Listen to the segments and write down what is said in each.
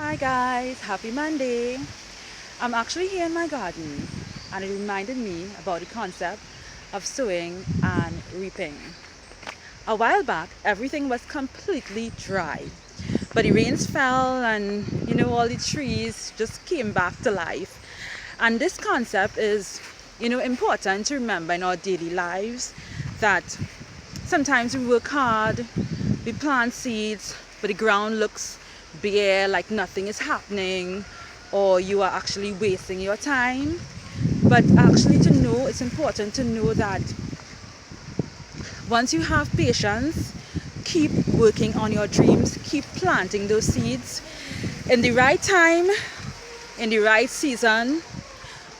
Hi guys, happy Monday. I'm actually here in my garden and it reminded me about the concept of sowing and reaping. A while back, everything was completely dry, but the rains fell and all the trees just came back to life. And this concept is important to remember in our daily lives that sometimes we work hard, we plant seeds, but the ground looks bare, like nothing is happening, or you are actually wasting your time. But actually, it's important to know that once you have patience, keep working on your dreams, keep planting those seeds in the right time, in the right season.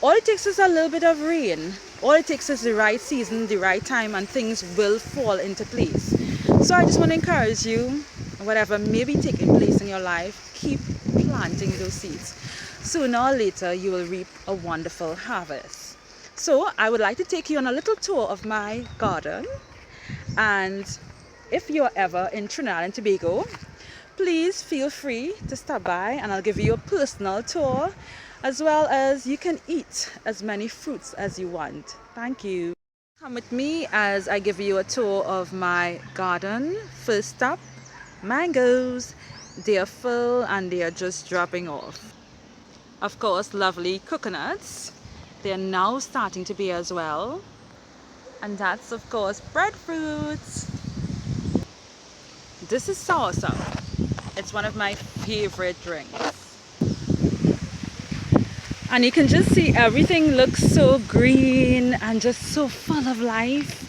All it takes is a little bit of rain. All it takes is the right season, the right time, and things will fall into place. So I just want to encourage you, whatever may be taking place in your life, keep planting those seeds. Sooner or later, you will reap a wonderful harvest. So I would like to take you on a little tour of my garden. And if you're ever in Trinidad and Tobago, please feel free to stop by and I'll give you a personal tour, as well as you can eat as many fruits as you want. Thank you. Come with me as I give you a tour of my garden. First up, mangoes. They are full and they are just dropping off. Of course, lovely coconuts. They are now starting to bear as well. And that's of course breadfruits. This is soursop. It's one of my favorite drinks. And you can just see everything looks so green and just so full of life.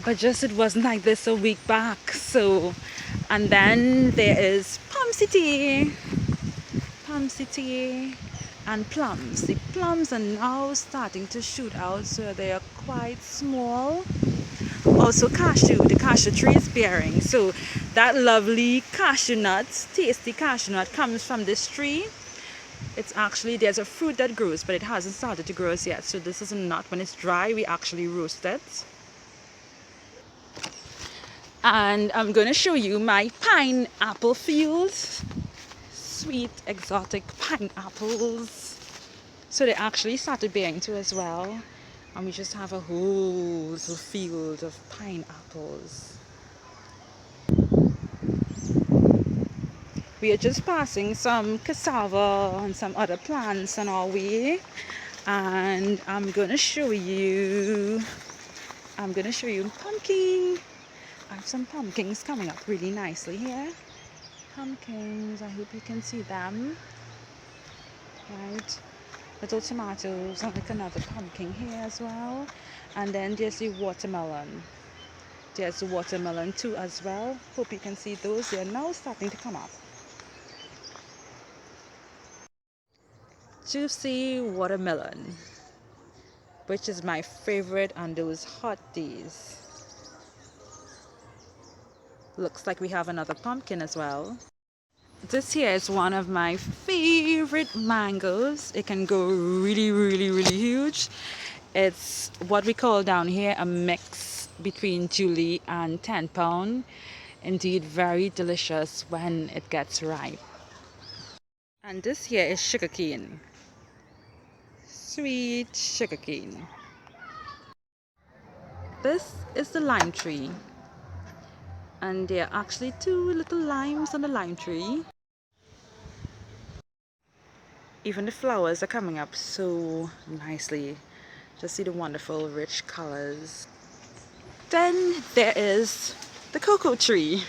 But just it wasn't like this a week back. And then there is Palm City and plums. The plums are now starting to shoot out, so they are quite small. Also cashew, the cashew tree is bearing. So that lovely cashew nut, tasty cashew nut comes from this tree. It's actually, there's a fruit that grows, but it hasn't started to grow yet. So this is a nut. When it's dry, we actually roast it. And I'm going to show you my pineapple fields. Sweet, exotic pineapples. So they actually started bearing too as well. And we just have a whole field of pineapples. We are just passing some cassava and some other plants on our way. And I'm going to show you pumpkin. I have some pumpkins coming up really nicely here. Pumpkins, I hope you can see them. Right. Little tomatoes and like another pumpkin here as well. And then there's the watermelon. There's the watermelon too as well. Hope you can see those. They are now starting to come up. Juicy watermelon, which is my favorite on those hot days. Looks like we have another pumpkin as well. This here is one of my favorite mangoes. It can go really, really, really huge. It's what we call down here a mix between Julie and 10-pound. Indeed, very delicious when it gets ripe. And this here is sugarcane. Sweet sugarcane. This is the lime tree. And there are actually two little limes on the lime tree. Even the flowers are coming up so nicely. Just see the wonderful rich colors. Then there is the cocoa tree.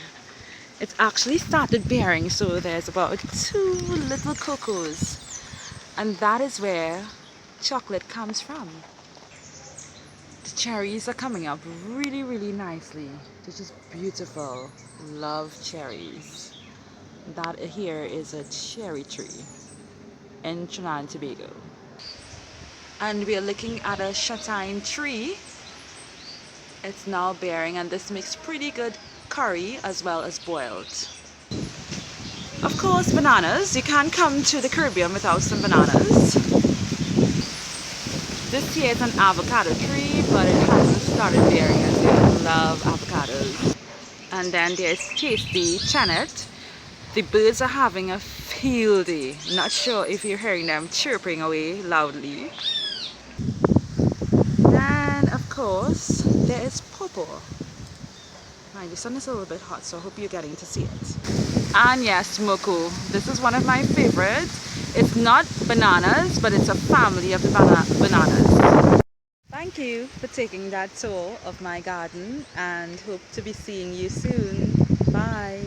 It's actually started bearing, so there's about 2 little cocos. And that is where chocolate comes from. The cherries are coming up really, really nicely. They're just beautiful. Love cherries. That here is a cherry tree in Trinidad and Tobago. And we are looking at a châtaigne tree. It's now bearing, and this makes pretty good curry as well as boiled. Of course, bananas. You can't come to the Caribbean without some bananas. This here is an avocado tree, but it hasn't started bearing as I love avocados. And then there's tasty chenet. The birds are having a field day. Not sure if you're hearing them chirping away loudly. And of course, there is pawpaw. Mind, the sun is a little bit hot, so I hope you're getting to see it. And yes, moko. This is one of my favorites. It's not bananas, but it's a family of the bananas. Thank you for taking that tour of my garden and hope to be seeing you soon. Bye.